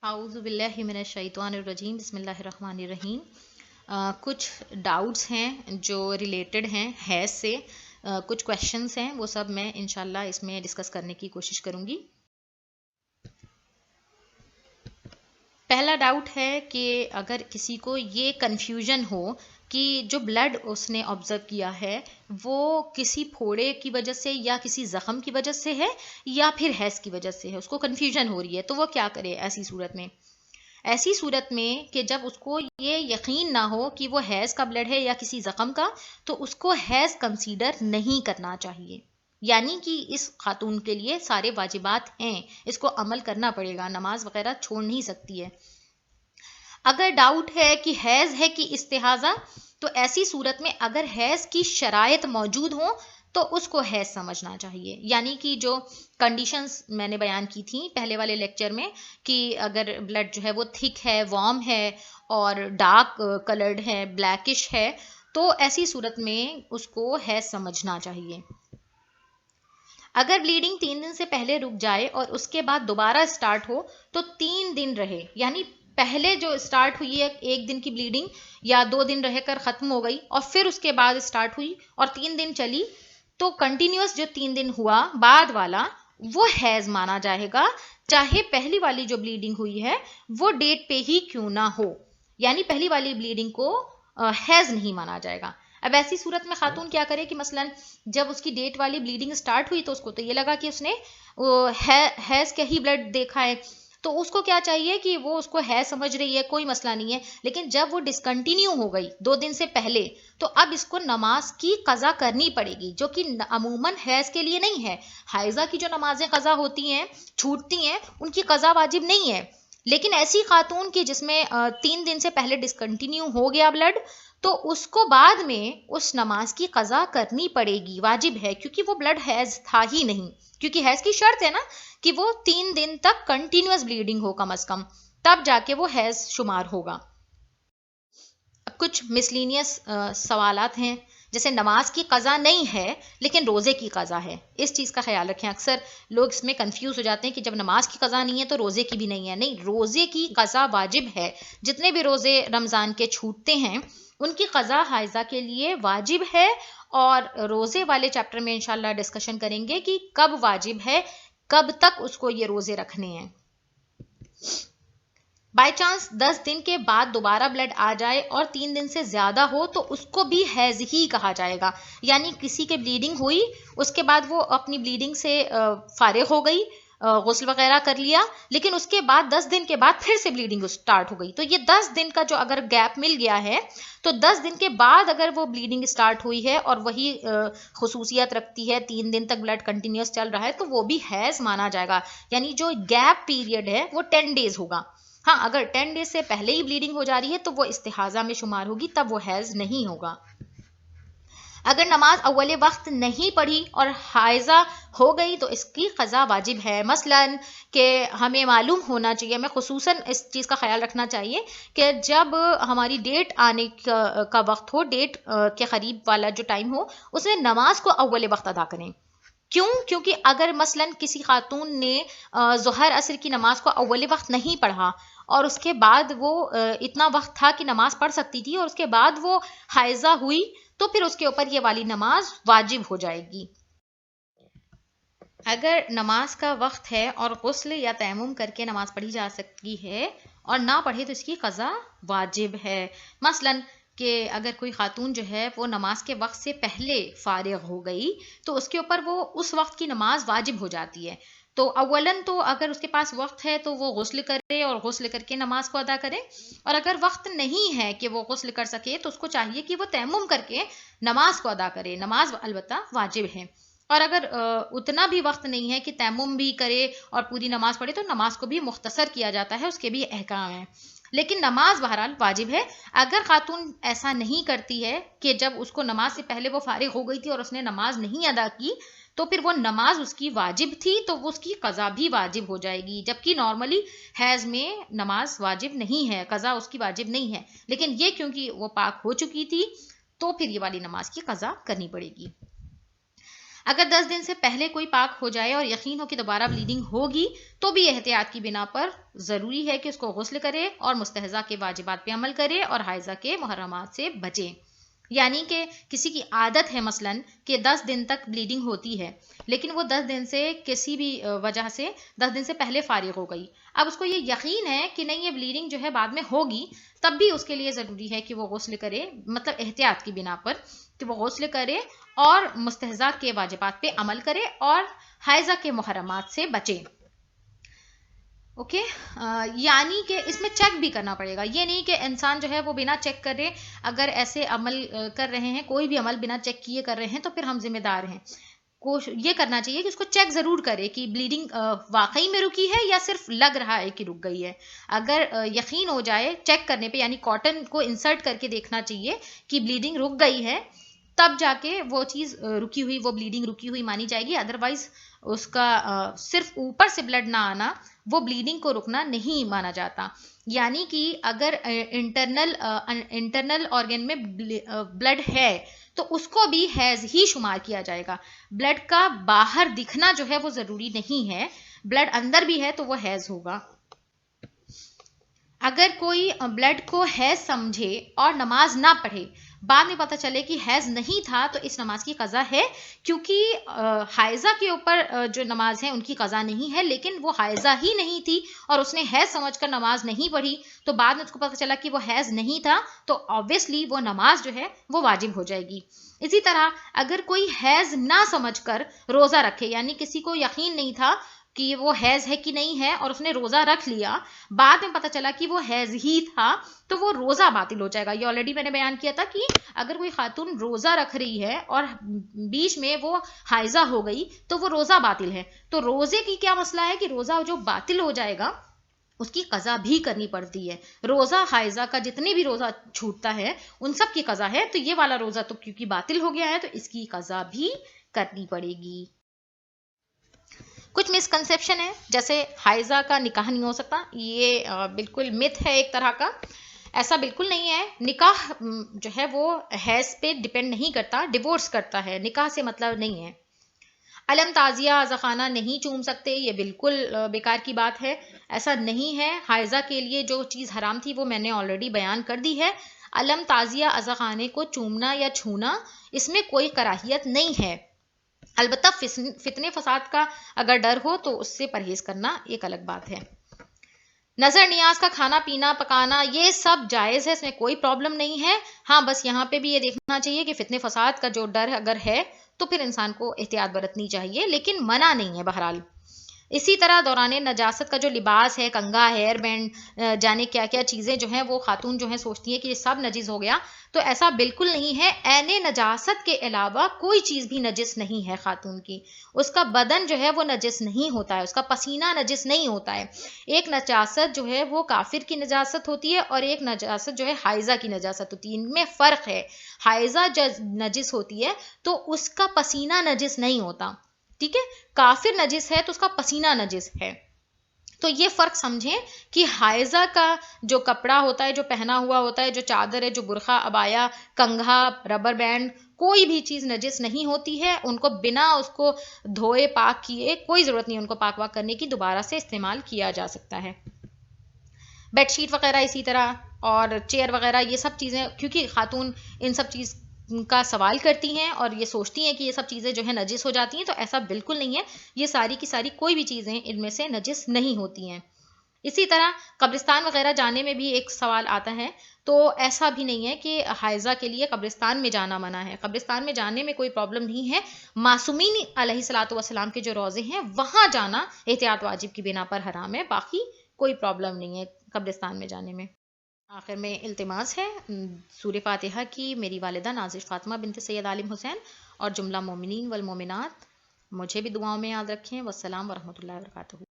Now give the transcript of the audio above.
आऊज़ु बिल्लाहि मिनश शैतानिर रजीम बिस्मिल्लाहिर्रहमानिर रहीम। कुछ डाउट्स हैं जो रिलेटेड हैं हैज़ से, कुछ क्वेश्चंस हैं, वो सब मैं इंशाल्लाह इसमें डिस्कस करने की कोशिश करूँगी। पहला डाउट है कि अगर किसी को ये कन्फ्यूजन हो कि जो ब्लड उसने ऑब्जर्व किया है वो किसी फोड़े की वजह से या किसी ज़ख़म की वजह से है या फिर हैज़ की वजह से है, उसको कन्फ्यूजन हो रही है, तो वो क्या करे ऐसी सूरत में कि जब उसको ये यकीन ना हो कि वो हैज़ का ब्लड है या किसी ज़ख़म का, तो उसको हैज़ कंसीडर नहीं करना चाहिए। यानी कि इस खातून के लिए सारे वाजिबात हैं, इसको अमल करना पड़ेगा, नमाज वगैरह छोड़ नहीं सकती है। अगर डाउट है कि हैज़ है कि इस्तिहाज़ा, तो ऐसी सूरत में अगर हैज़ की शराइत मौजूद हो तो उसको हैज़ समझना चाहिए। यानी कि जो कंडीशंस मैंने बयान की थी पहले वाले लेक्चर में कि अगर ब्लड जो है वो थिक है, वार्म है और डार्क कलर्ड है, ब्लैकिश है, तो ऐसी सूरत में उसको हैज़ समझना चाहिए। अगर ब्लीडिंग 3 दिन से पहले रुक जाए और उसके बाद दोबारा स्टार्ट हो तो 3 दिन रहे, यानी पहले जो स्टार्ट हुई है 1 दिन की ब्लीडिंग या 2 दिन रहकर ख़त्म हो गई और फिर उसके बाद स्टार्ट हुई और 3 दिन चली, तो कंटिन्यूस जो 3 दिन हुआ बाद वाला वो हैज़ माना जाएगा, चाहे पहली वाली जो ब्लीडिंग हुई है वो डेट पे ही क्यों ना हो। यानी पहली वाली ब्लीडिंग को हैज़ नहीं माना जाएगा। अब ऐसी सूरत में खातून क्या करे कि मसलन जब उसकी डेट वाली ब्लीडिंग स्टार्ट हुई तो उसको तो ये लगा कि उसने हैज़ का ही ब्लड देखा है, तो उसको क्या चाहिए कि वो उसको है समझ रही है, कोई मसला नहीं है। लेकिन जब वो डिसकंटिन्यू हो गई 2 दिन से पहले, तो अब इसको नमाज की कज़ा करनी पड़ेगी, जो कि अमूमन हैज़ के लिए नहीं है। हाइज़ा की जो नमाजें कज़ा होती हैं, छूटती हैं, उनकी कज़ा वाजिब नहीं है। लेकिन ऐसी खातून की जिसमें 3 दिन से पहले डिसकंटिन्यू हो गया ब्लड, तो उसको बाद में उस नमाज की कज़ा करनी पड़ेगी, वाजिब है, क्योंकि वो ब्लड हैज़ था ही नहीं। क्योंकि हैज़ की शर्त है ना कि वो 3 दिन तक कंटिन्यूस ब्लीडिंग हो कम अज कम, तब जाके वो हैज़ शुमार होगा। अब कुछ मिसलीनियस सवालात हैं, जैसे नमाज की कज़ा नहीं है लेकिन रोज़े की कज़ा है। इस चीज़ का ख्याल रखें, अक्सर लोग इसमें कंफ्यूज हो जाते हैं कि जब नमाज की कज़ा नहीं है तो रोज़े की भी नहीं है। नहीं, रोज़े की कज़ा वाजिब है। जितने भी रोज़े रमज़ान के छूटते हैं उनकी कज़ा हाइज़ा के लिए वाजिब है, और रोज़े वाले चैप्टर में इंशाल्लाह डिस्कशन करेंगे कि कब वाजिब है, कब तक उसको ये रोज़े रखने हैं। बाय चांस 10 दिन के बाद दोबारा ब्लड आ जाए और 3 दिन से ज़्यादा हो तो उसको भी हैज़ ही कहा जाएगा। यानी किसी के ब्लीडिंग हुई, उसके बाद वो अपनी ब्लीडिंग से फारिग हो गई, गुस्ल वगैरह कर लिया, लेकिन उसके बाद 10 दिन के बाद फिर से ब्लीडिंग स्टार्ट हो गई, तो ये 10 दिन का जो अगर गैप मिल गया है, तो 10 दिन के बाद अगर वो ब्लीडिंग स्टार्ट हुई है और वही खसूसियत रखती है, 3 दिन तक ब्लड कंटिन्यूस चल रहा है, तो वो भी हैज़ माना जाएगा। यानी जो गैप पीरियड है वो 10 डेज होगा। हाँ, अगर 10 डेज से पहले ही ब्लीडिंग हो जा रही है तो वो इस्तिहाजा में शुमार होगी, तब वो हैज़ नहीं होगा। अगर नमाज अव्वल वक्त नहीं पढ़ी और हाइज़ा हो गई तो इसकी क़ज़ा वाजिब है। मसलन कि हमें मालूम होना चाहिए, हमें खुसूसन इस चीज़ का ख्याल रखना चाहिए कि जब हमारी डेट आने का वक्त हो, डेट के करीब वाला जो टाइम हो, उसमें नमाज को अव्वल वक्त अदा करें। क्यों? क्योंकि अगर मसलन किसी खातून ने ज़ोहर असर की नमाज को अव्वल वक्त नहीं पढ़ा और उसके बाद वो इतना वक्त था कि नमाज पढ़ सकती थी और उसके बाद वो हाइज़ा हुई, तो फिर उसके ऊपर ये वाली नमाज वाजिब हो जाएगी। अगर नमाज का वक्त है और गुस्ल या तयम्मुम करके नमाज पढ़ी जा सकती है और ना पढ़े तो इसकी क़ज़ा वाजिब है। मसलन कि अगर कोई खातून जो है वो नमाज के वक्त से पहले फारिग हो गई तो उसके ऊपर वो उस वक्त की नमाज वाजिब हो जाती है। तो अव्वलन तो अगर उसके पास वक्त है तो वो गुस्ल करे और गुस्ल करके नमाज को अदा करे, और अगर वक्त नहीं है कि वो गुस्ल कर सके तो उसको चाहिए कि वो तयम्मुम करके नमाज को अदा करे। नमाज अलबत्ता वाजिब है। और अगर उतना भी वक्त नहीं है कि तयम्मुम भी करे और पूरी नमाज पढ़े तो नमाज को भी मुख्तसर किया जाता है, उसके भी अहकाम हैं, लेकिन नमाज बहरहाल वाजिब है। अगर खातून ऐसा नहीं करती है कि जब उसको नमाज से पहले वो फारिग हो गई थी और उसने नमाज नहीं अदा की, तो फिर वो नमाज उसकी वाजिब थी, तो वो उसकी क़ज़ा भी वाजिब हो जाएगी। जबकि नॉर्मली हैज़ में नमाज वाजिब नहीं है, क़ज़ा उसकी वाजिब नहीं है, लेकिन ये क्योंकि वो पाक हो चुकी थी तो फिर ये वाली नमाज की क़ज़ा करनी पड़ेगी। اگر 10 دن سے پہلے کوئی پاک ہو جائے اور یقین ہو کہ دوبارہ بلیڈنگ ہوگی تو بھی احتیاط کی بنا پر ضروری ہے کہ اس کو غسل کرے اور مستحضہ کے واجبات پہ عمل کرے اور حائضہ کے محرمات سے بچے. یعنی کہ کسی کی عادت ہے مثلاً کہ 10 دن تک بلیڈنگ ہوتی ہے لیکن وہ 10 دن سے کسی بھی وجہ سے 10 دن سے پہلے فارغ ہو گئی. اب اس کو یہ یقین ہے کہ نہیں یہ بلیڈنگ جو ہے بعد میں ہوگی، تب بھی اس کے لیے ضروری ہے کہ وہ غسل کرے، مطلب احتیاط کی بنا پر کہ وہ غسل کرے اور مستحضہ کے واجبات پہ عمل کرے اور حائضہ کے محرمات سے بچے. اوکے یعنی کہ اس میں چیک بھی کرنا پڑے گا. یہ نہیں کہ انسان جو ہے وہ بنا چیک کرے اگر ایسے عمل کر رہے ہیں، کوئی بھی عمل بنا چیک کیے کر رہے ہیں تو پھر ہم ذمہ دار ہیں. یہ کرنا چاہیے کہ اس کو چیک ضرور کرے کہ بلیڈنگ واقعی میں رکی ہے یا صرف لگ رہا ہے کہ رک گئی ہے. اگر یقین ہو جائے چیک کرنے پہ، یعنی کاٹن کو انسرٹ کر کے دیکھنا چاہیے کہ بلیڈنگ رک گئی ہے، تب جا کے وہ چیز رکی ہوئی، وہ بلیڈنگ رکی ہوئی مانی جائے گی. ادروائز اس کا صرف اوپر سے بلڈ نہ آنا وہ بلیڈنگ کو رکنا نہیں مانا جاتا. یعنی کہ اگر انٹرنل آرگن میں بلڈ ہے تو اس کو بھی حیض ہی شمار کیا جائے گا. بلڈ کا باہر دکھنا جو ہے وہ ضروری نہیں ہے، بلڈ اندر بھی ہے تو وہ حیض ہوگا. اگر کوئی بلڈ کو حیض سمجھے اور نماز نہ پڑھے، بعد میں پتہ چلے کہ حیض نہیں تھا، تو اس نماز کی قضا ہے، کیونکہ حائضہ کے اوپر جو نماز ہے ان کی قضا نہیں ہے. لیکن وہ حائضہ ہی نہیں تھی اور اس نے حیض سمجھ کر نماز نہیں پڑھی، تو بعد میں اس کو پتہ چلا کہ وہ حیض نہیں تھا، تو آبویسلی وہ نماز جو ہے وہ واجب ہو جائے گی. اسی طرح اگر کوئی حیض نہ سمجھ کر روزہ رکھے، یعنی کسی کو یقین نہیں تھا کہ وہ حیض ہے کہ نہیں ہے اور اس نے روزہ رکھ لیا، بعد میں پتہ چلا کہ وہ حیض ہی تھا، تو وہ روزہ باطل ہو جائے گا. یہ آلریڈی میں نے بیان کیا تھا کہ اگر کوئی خاتون روزہ رکھ رہی ہے اور بیچ میں وہ حائضہ ہو گئی تو وہ روزہ باطل ہے. تو روزے کی کیا مسئلہ ہے کہ روزہ جو باطل ہو جائے گا اس کی قضا بھی کرنی پڑتی ہے. روزہ حائضہ کا جتنے بھی روزہ چھوٹتا ہے ان سب کی قضا ہے، تو یہ والا روزہ تو کیونکہ باطل ہو گیا ہے تو اس کی قضا بھی کرنی پڑے گی. کچھ مسکنسیپشن ہے، جیسے حائضہ کا نکاح نہیں ہو سکتا، یہ بالکل مت ہے ایک طرح کا. ایسا بالکل نہیں ہے. نکاح جو ہے وہ حیض پہ ڈیپینڈ نہیں کرتا، ڈیورس کرتا ہے، نکاح سے مطلب نہیں ہے. علم تعزیہ عزاخانہ نہیں چوم سکتے، یہ بالکل بیکار کی بات ہے، ایسا نہیں ہے. حائضہ کے لیے جو چیز حرام تھی وہ میں نے آلریڈی بیان کر دی ہے. علم تعزیہ عزاخانے کو چومنا یا چھونا اس میں کوئی کراہیت نہیں ہے. البتہ فتنے فساد کا اگر ڈر ہو تو اس سے پرہیز کرنا ایک الگ بات ہے. نظر نیاز کا کھانا پینا پکانا یہ سب جائز ہے، اس میں کوئی پرابلم نہیں ہے. ہاں بس یہاں پہ بھی یہ دیکھنا چاہیے کہ فتنے فساد کا جو ڈر اگر ہے تو پھر انسان کو احتیاط برتنی چاہیے، لیکن منع نہیں ہے بہرحال. اسی طرح دوران نجاست کا جو لباس ہے، کنگھا، ہیئر بینڈ، جانے کیا کیا چیزیں جو ہیں وہ خاتون جو ہیں سوچتی ہیں کہ یہ سب نجس ہو گیا، تو ایسا بالکل نہیں ہے. عین نجاست کے علاوہ کوئی چیز بھی نجس نہیں ہے خاتون کی. اس کا بدن جو ہے وہ نجس نہیں ہوتا ہے، اس کا پسینہ نجس نہیں ہوتا ہے. ایک نجاست جو ہے وہ کافر کی نجاست ہوتی ہے اور ایک نجاست جو ہے حائضہ کی نجاست ہوتی ہے. ان میں فرق ہے. حائضہ جب نجس ہوتی ہے تو اس کا پسینہ نجس نہیں ہوتا، ٹھیک ہے. کافر نجس ہے تو اس کا پسینہ نجس ہے. تو یہ فرق سمجھیں کہ حائضہ کا جو کپڑا ہوتا ہے، جو پہنا ہوا ہوتا ہے، جو چادر ہے، جو برقع، عبایا، کنگھا، ربر بینڈ، کوئی بھی چیز نجس نہیں ہوتی ہے. ان کو بنا اس کو دھوئے پاک کیے کوئی ضرورت نہیں ان کو پاک واک کرنے کی، دوبارہ سے استعمال کیا جا سکتا ہے. بیڈ شیٹ وغیرہ اسی طرح اور چیئر وغیرہ یہ سب چیزیں، کیونکہ خاتون ان سب چیز کا سوال کرتی ہیں اور یہ سوچتی ہیں کہ یہ سب چیزیں جو ہیں نجس ہو جاتی ہیں، تو ایسا بالکل نہیں ہے. یہ ساری کی ساری کوئی بھی چیزیں ان میں سے نجس نہیں ہوتی ہیں. اسی طرح قبرستان وغیرہ جانے میں بھی ایک سوال آتا ہے، تو ایسا بھی نہیں ہے کہ حائضہ کے لیے قبرستان میں جانا منع ہے. قبرستان میں جانے میں کوئی پرابلم نہیں ہے. معصومین علیہ الصلوۃ والسلام کے جو روضے ہیں وہاں جانا احتیاط واجب کی بنا پر حرام ہے، باقی کوئی پرابلم نہیں ہے قبرستان میں جانے میں. آخر میں التماس ہے سورہ فاتحہ کی میری والدہ نازش فاطمہ بنت سید عالم حسین اور جملہ مومنین والمومنات مجھے بھی دعاؤں میں یاد رکھیں. والسلام ورحمۃ اللہ وبرکاتہ.